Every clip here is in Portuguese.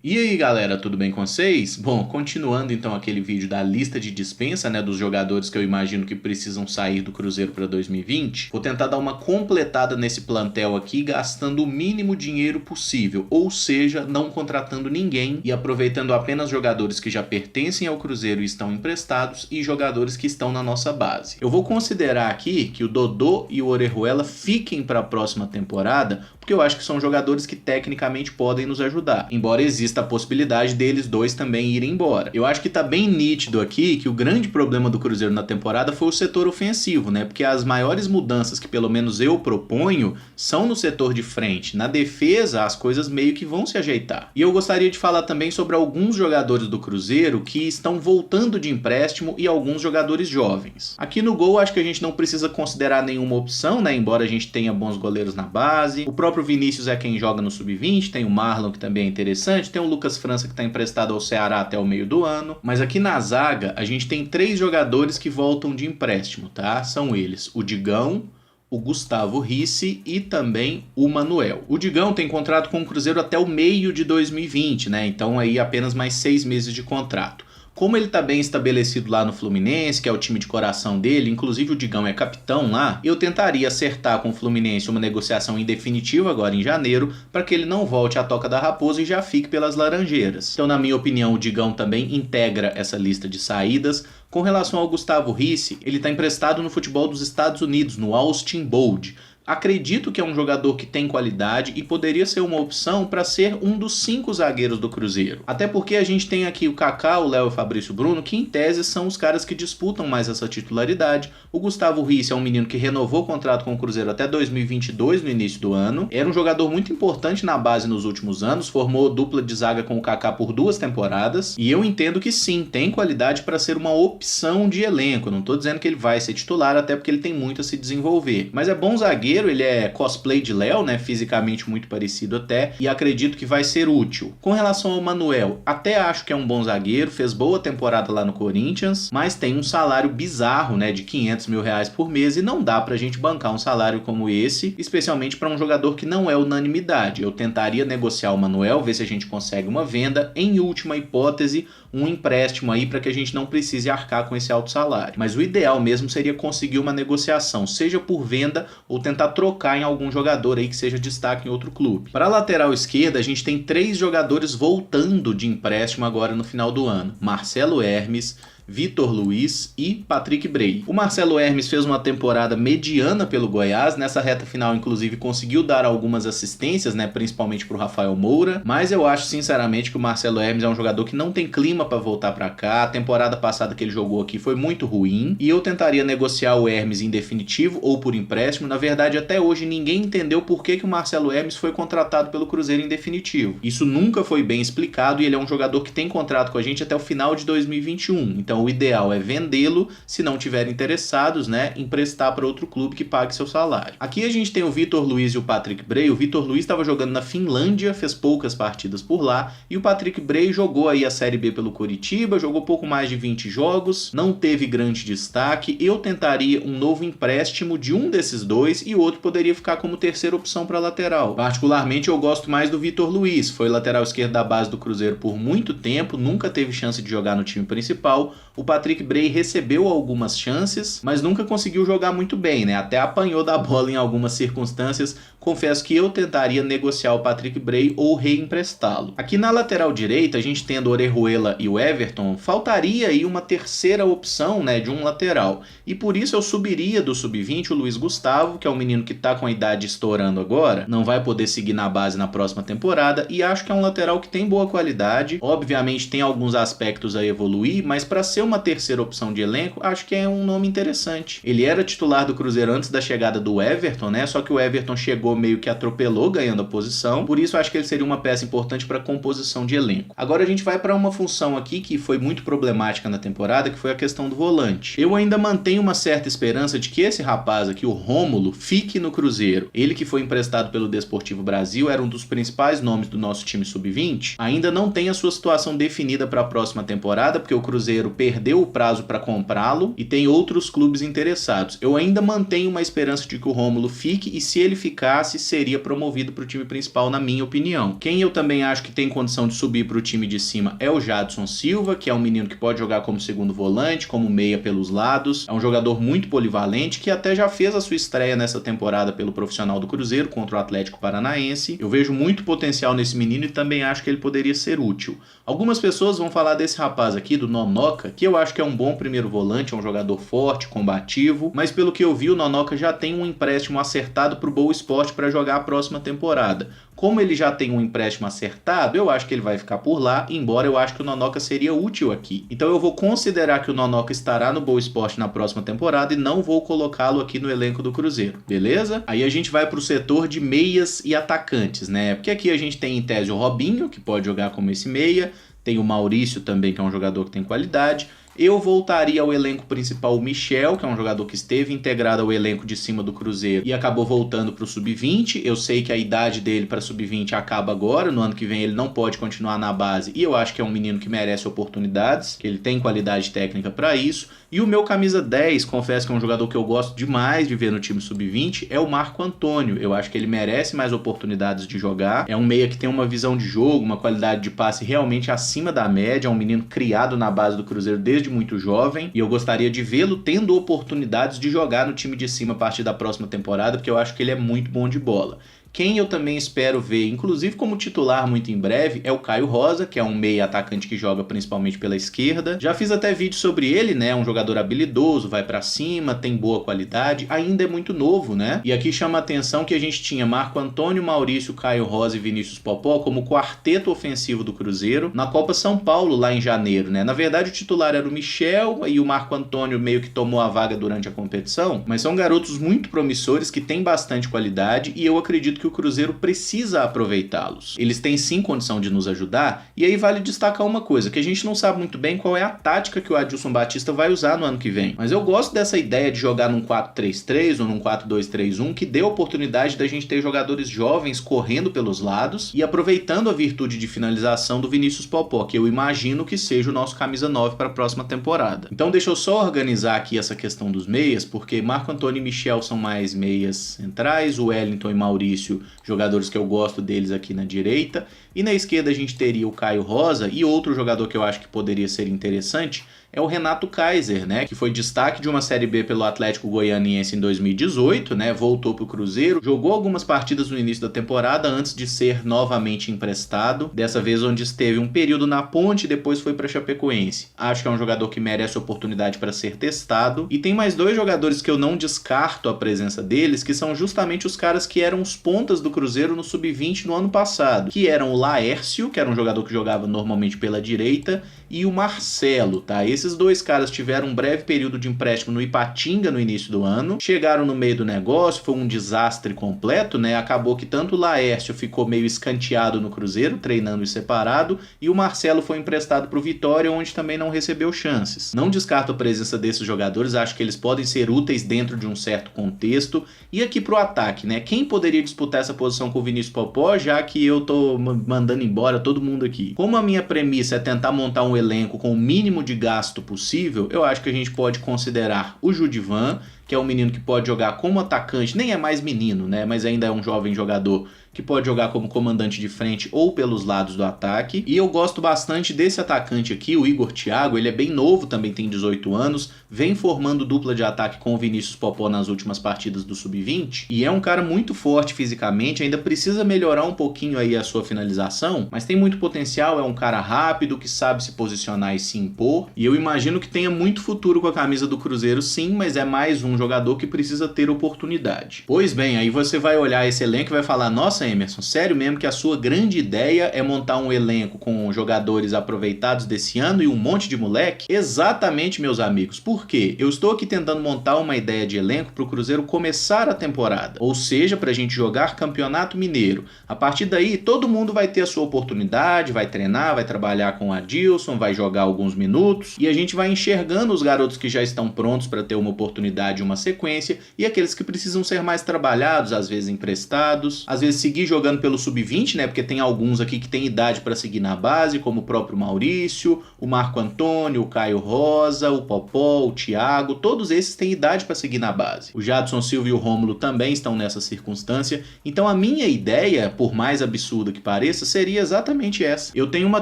E aí galera, tudo bem com vocês? Bom, continuando então aquele vídeo da lista de dispensa, né, dos jogadores que eu imagino que precisam sair do Cruzeiro para 2020, vou tentar dar uma completada nesse plantel aqui, gastando o mínimo dinheiro possível, ou seja, não contratando ninguém e aproveitando apenas jogadores que já pertencem ao Cruzeiro e estão emprestados e jogadores que estão na nossa base. Eu vou considerar aqui que o Dodô e o Orejuela fiquem para a próxima temporada, porque eu acho que são jogadores que tecnicamente podem nos ajudar, embora exista a possibilidade deles dois também irem embora. Eu acho que tá bem nítido aqui que o grande problema do Cruzeiro na temporada foi o setor ofensivo, né? Porque as maiores mudanças que pelo menos eu proponho são no setor de frente. Na defesa, as coisas meio que vão se ajeitar. E eu gostaria de falar também sobre alguns jogadores do Cruzeiro que estão voltando de empréstimo e alguns jogadores jovens. Aqui no gol, acho que a gente não precisa considerar nenhuma opção, né? Embora a gente tenha bons goleiros na base. O próprio Vinícius é quem joga no sub-20, tem o Marlon que também é interessante, tem o Lucas França que está emprestado ao Ceará até o meio do ano, mas aqui na zaga a gente tem 3 jogadores que voltam de empréstimo, tá? São eles o Digão, o Gustavo Ricci e também o Manuel. O Digão tem contrato com o Cruzeiro até o meio de 2020, né? Então aí apenas mais 6 meses de contrato. Como ele tá bem estabelecido lá no Fluminense, que é o time de coração dele, inclusive o Digão é capitão lá, eu tentaria acertar com o Fluminense uma negociação em definitivo agora em janeiro, para que ele não volte à Toca da Raposa e já fique pelas Laranjeiras. Então, na minha opinião, o Digão também integra essa lista de saídas. Com relação ao Gustavo Ricci, ele está emprestado no futebol dos Estados Unidos, no Austin Bold. Acredito que é um jogador que tem qualidade e poderia ser uma opção para ser um dos 5 zagueiros do Cruzeiro. Até porque a gente tem aqui o Kaká, o Léo e o Fabrício Bruno, que em tese são os caras que disputam mais essa titularidade. O Gustavo Ricci é um menino que renovou o contrato com o Cruzeiro até 2022, no início do ano. Era um jogador muito importante na base nos últimos anos, formou dupla de zaga com o Kaká por 2 temporadas. E eu entendo que sim, tem qualidade para ser uma opção de elenco. Não estou dizendo que ele vai ser titular, até porque ele tem muito a se desenvolver. Mas é bom zagueiro. Ele é cosplay de Léo, né? Fisicamente muito parecido até, e acredito que vai ser útil. Com relação ao Manuel, até acho que é um bom zagueiro, fez boa temporada lá no Corinthians, mas tem um salário bizarro, né? De R$500 mil por mês e não dá pra gente bancar um salário como esse, especialmente para um jogador que não é unanimidade. Eu tentaria negociar o Manuel, ver se a gente consegue uma venda, em última hipótese, um empréstimo aí para que a gente não precise arcar com esse alto salário. Mas o ideal mesmo seria conseguir uma negociação, seja por venda ou tentar trocar em algum jogador aí que seja destaque em outro clube. Para a lateral esquerda, a gente tem 3 jogadores voltando de empréstimo agora no final do ano. Marcelo Hermes, Vitor Luiz e Patrick Bray. O Marcelo Hermes fez uma temporada mediana pelo Goiás, nessa reta final inclusive conseguiu dar algumas assistências, né, principalmente para o Rafael Moura, mas eu acho sinceramente que o Marcelo Hermes é um jogador que não tem clima para voltar para cá. A temporada passada que ele jogou aqui foi muito ruim e eu tentaria negociar o Hermes em definitivo ou por empréstimo. Na verdade, até hoje ninguém entendeu por que o Marcelo Hermes foi contratado pelo Cruzeiro em definitivo. Isso nunca foi bem explicado e ele é um jogador que tem contrato com a gente até o final de 2021. Então o ideal é vendê-lo, se não tiver interessados, né, emprestar para outro clube que pague seu salário. Aqui a gente tem o Vitor Luiz e o Patrick Bray. O Vitor Luiz estava jogando na Finlândia, fez poucas partidas por lá, e o Patrick Bray jogou aí a Série B pelo Coritiba, jogou pouco mais de 20 jogos, não teve grande destaque. Eu tentaria um novo empréstimo de um desses dois e o outro poderia ficar como terceira opção para lateral. Particularmente eu gosto mais do Vitor Luiz, foi lateral esquerdo da base do Cruzeiro por muito tempo, nunca teve chance de jogar no time principal. O Patrick Bray recebeu algumas chances, mas nunca conseguiu jogar muito bem, né? Até apanhou da bola em algumas circunstâncias. Confesso que eu tentaria negociar o Patrick Bray ou reemprestá-lo. Aqui na lateral direita, a gente tendo o Orejuela e o Everton, faltaria aí uma terceira opção, né, de um lateral. E por isso eu subiria do sub-20 o Luiz Gustavo, que é um menino que tá com a idade estourando agora, não vai poder seguir na base na próxima temporada, e acho que é um lateral que tem boa qualidade. Obviamente tem alguns aspectos a evoluir, mas para ser uma terceira opção de elenco, acho que é um nome interessante. Ele era titular do Cruzeiro antes da chegada do Everton, né? Só que o Everton chegou meio que atropelou, ganhando a posição. Por isso, acho que ele seria uma peça importante para a composição de elenco. Agora a gente vai para uma função aqui que foi muito problemática na temporada, que foi a questão do volante. Eu ainda mantenho uma certa esperança de que esse rapaz aqui, o Rômulo, fique no Cruzeiro. Ele que foi emprestado pelo Desportivo Brasil, era um dos principais nomes do nosso time sub-20. Ainda não tem a sua situação definida para a próxima temporada, porque o Cruzeiro perdeu o prazo para comprá-lo e tem outros clubes interessados. Eu ainda mantenho uma esperança de que o Rômulo fique e se ele ficar, jogasse, seria promovido para o time principal, na minha opinião. Quem eu também acho que tem condição de subir para o time de cima é o Jadson Silva, que é um menino que pode jogar como segundo volante, como meia pelos lados. É um jogador muito polivalente, que até já fez a sua estreia nessa temporada pelo profissional do Cruzeiro contra o Atlético Paranaense. Eu vejo muito potencial nesse menino e também acho que ele poderia ser útil. Algumas pessoas vão falar desse rapaz aqui, do Nonoca, que eu acho que é um bom primeiro volante, é um jogador forte, combativo, mas pelo que eu vi, o Nonoca já tem um empréstimo acertado para o Boa Esporte para jogar a próxima temporada. Como ele já tem um empréstimo acertado, eu acho que ele vai ficar por lá, embora eu acho que o Nonoca seria útil aqui. Então eu vou considerar que o Nonoca estará no Boa Esporte na próxima temporada e não vou colocá-lo aqui no elenco do Cruzeiro, beleza? Aí a gente vai para o setor de meias e atacantes, né? Porque aqui a gente tem em tese o Robinho, que pode jogar como esse meia, tem o Maurício também, que é um jogador que tem qualidade. Eu voltaria ao elenco principal o Michel, que é um jogador que esteve integrado ao elenco de cima do Cruzeiro e acabou voltando para o Sub-20. Eu sei que a idade dele para Sub-20 acaba agora, no ano que vem ele não pode continuar na base e eu acho que é um menino que merece oportunidades, que ele tem qualidade técnica para isso. E o meu camisa 10, confesso que é um jogador que eu gosto demais de ver no time Sub-20, é o Marco Antônio. Eu acho que ele merece mais oportunidades de jogar. É um meia que tem uma visão de jogo, uma qualidade de passe realmente acima da média. É um menino criado na base do Cruzeiro desde muito jovem. E eu gostaria de vê-lo tendo oportunidades de jogar no time de cima a partir da próxima temporada, porque eu acho que ele é muito bom de bola. Quem eu também espero ver, inclusive como titular muito em breve, é o Caio Rosa, que é um meia atacante que joga principalmente pela esquerda. Já fiz até vídeo sobre ele, né? Um jogador habilidoso, vai pra cima, tem boa qualidade, ainda é muito novo, né? E aqui chama a atenção que a gente tinha Marco Antônio, Maurício, Caio Rosa e Vinícius Popó como quarteto ofensivo do Cruzeiro na Copa São Paulo, lá em janeiro, né? Na verdade, o titular era o Michel e o Marco Antônio meio que tomou a vaga durante a competição, mas são garotos muito promissores que têm bastante qualidade e eu acredito que o Cruzeiro precisa aproveitá-los. Eles têm sim condição de nos ajudar, e aí vale destacar uma coisa, que a gente não sabe muito bem qual é a tática que o Adilson Batista vai usar no ano que vem. Mas eu gosto dessa ideia de jogar num 4-3-3 ou num 4-2-3-1, que dê a oportunidade da gente ter jogadores jovens correndo pelos lados e aproveitando a virtude de finalização do Vinícius Popó, que eu imagino que seja o nosso camisa 9 para a próxima temporada. Então deixa eu só organizar aqui essa questão dos meias, porque Marco Antônio e Michel são mais meias centrais, o Wellington e Maurício, jogadores que eu gosto deles aqui na direita, e na esquerda a gente teria o Caio Rosa, e outro jogador que eu acho que poderia ser interessante é o Renato Kaiser, né, que foi destaque de uma Série B pelo Atlético Goianiense em 2018, né, voltou para o Cruzeiro, jogou algumas partidas no início da temporada antes de ser novamente emprestado, dessa vez onde esteve um período na Ponte e depois foi para Chapecoense. Acho que é um jogador que merece oportunidade para ser testado, e tem mais dois jogadores que eu não descarto a presença deles, que são justamente os caras que eram os pontas do Cruzeiro no Sub-20 no ano passado, que eram o Laércio, que era um jogador que jogava normalmente pela direita, e o Marcelo, tá? Esses dois caras tiveram um breve período de empréstimo no Ipatinga no início do ano, chegaram no meio do negócio, foi um desastre completo, né? Acabou que tanto o Laércio ficou meio escanteado no Cruzeiro, treinando e separado, e o Marcelo foi emprestado para o Vitória, onde também não recebeu chances. Não descarto a presença desses jogadores, acho que eles podem ser úteis dentro de um certo contexto. E aqui pro ataque, né? Quem poderia disputar essa posição com o Vinícius Popó, já que eu tô mandando embora todo mundo aqui? Como a minha premissa é tentar montar um elenco com o mínimo de gasto possível, eu acho que a gente pode considerar o Judivan, que é um menino que pode jogar como atacante, nem é mais menino, né? Mas ainda é um jovem jogador que pode jogar como comandante de frente ou pelos lados do ataque. E eu gosto bastante desse atacante aqui, o Igor Thiago. Ele é bem novo, também tem 18 anos, vem formando dupla de ataque com o Vinícius Popó nas últimas partidas do Sub-20, e é um cara muito forte fisicamente, ainda precisa melhorar um pouquinho aí a sua finalização, mas tem muito potencial, é um cara rápido, que sabe se posicionar e se impor, e eu imagino que tenha muito futuro com a camisa do Cruzeiro sim, mas é mais um jogador que precisa ter oportunidade. Pois bem, aí você vai olhar esse elenco e vai falar, nossa Emerson, sério mesmo que a sua grande ideia é montar um elenco com jogadores aproveitados desse ano e um monte de moleque? Exatamente, meus amigos. Por quê? Eu estou aqui tentando montar uma ideia de elenco para o Cruzeiro começar a temporada, ou seja, para a gente jogar Campeonato Mineiro. A partir daí, todo mundo vai ter a sua oportunidade, vai treinar, vai trabalhar com o Adilson, vai jogar alguns minutos, e a gente vai enxergando os garotos que já estão prontos para ter uma oportunidade, uma uma sequência, e aqueles que precisam ser mais trabalhados, às vezes emprestados, às vezes seguir jogando pelo sub-20, né? Porque tem alguns aqui que tem idade para seguir na base, como o próprio Maurício, o Marco Antônio, o Caio Rosa, o Popó, o Thiago, todos esses têm idade para seguir na base. O Jadson Silva e o Rômulo também estão nessa circunstância. Então a minha ideia, por mais absurda que pareça, seria exatamente essa. Eu tenho uma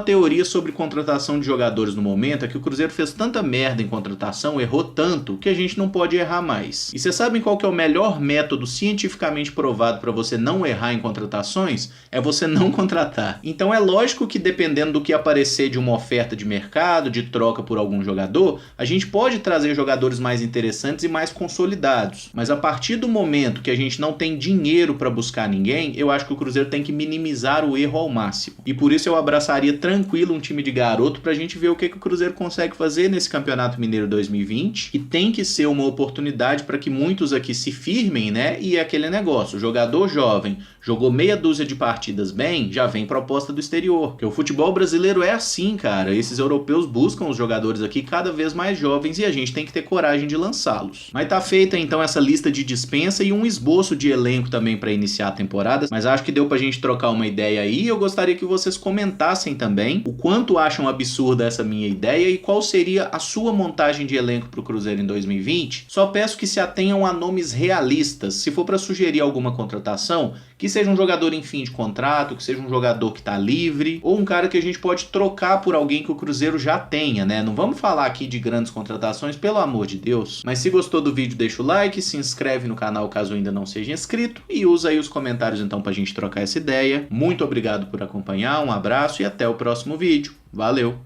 teoria sobre contratação de jogadores no momento, é que o Cruzeiro fez tanta merda em contratação, errou tanto, que a gente não pode errar mais. E vocês sabem qual que é o melhor método cientificamente provado para você não errar em contratações? É você não contratar. Então é lógico que dependendo do que aparecer de uma oferta de mercado, de troca por algum jogador, a gente pode trazer jogadores mais interessantes e mais consolidados. Mas a partir do momento que a gente não tem dinheiro para buscar ninguém, eu acho que o Cruzeiro tem que minimizar o erro ao máximo. E por isso eu abraçaria tranquilo um time de garoto pra gente ver o que o Cruzeiro consegue fazer nesse Campeonato Mineiro 2020, que tem que ser uma oportunidade para que muitos aqui se firmem, né? E é aquele negócio, o jogador jovem jogou meia dúzia de partidas bem, já vem proposta do exterior. Porque o futebol brasileiro é assim, cara. Esses europeus buscam os jogadores aqui cada vez mais jovens e a gente tem que ter coragem de lançá-los. Mas tá feita então essa lista de dispensa e um esboço de elenco também para iniciar a temporada, mas acho que deu pra gente trocar uma ideia aí. Eu gostaria que vocês comentassem também o quanto acham absurda essa minha ideia e qual seria a sua montagem de elenco pro Cruzeiro em 2020. Só peço que se atenham a nomes realistas. Se for para sugerir alguma contratação, que seja um jogador em fim de contrato, que seja um jogador que tá livre, ou um cara que a gente pode trocar por alguém que o Cruzeiro já tenha, né? Não vamos falar aqui de grandes contratações, pelo amor de Deus. Mas se gostou do vídeo, deixa o like, se inscreve no canal caso ainda não seja inscrito e usa aí os comentários então pra gente trocar essa ideia. Muito obrigado por acompanhar, um abraço e até o próximo vídeo. Valeu!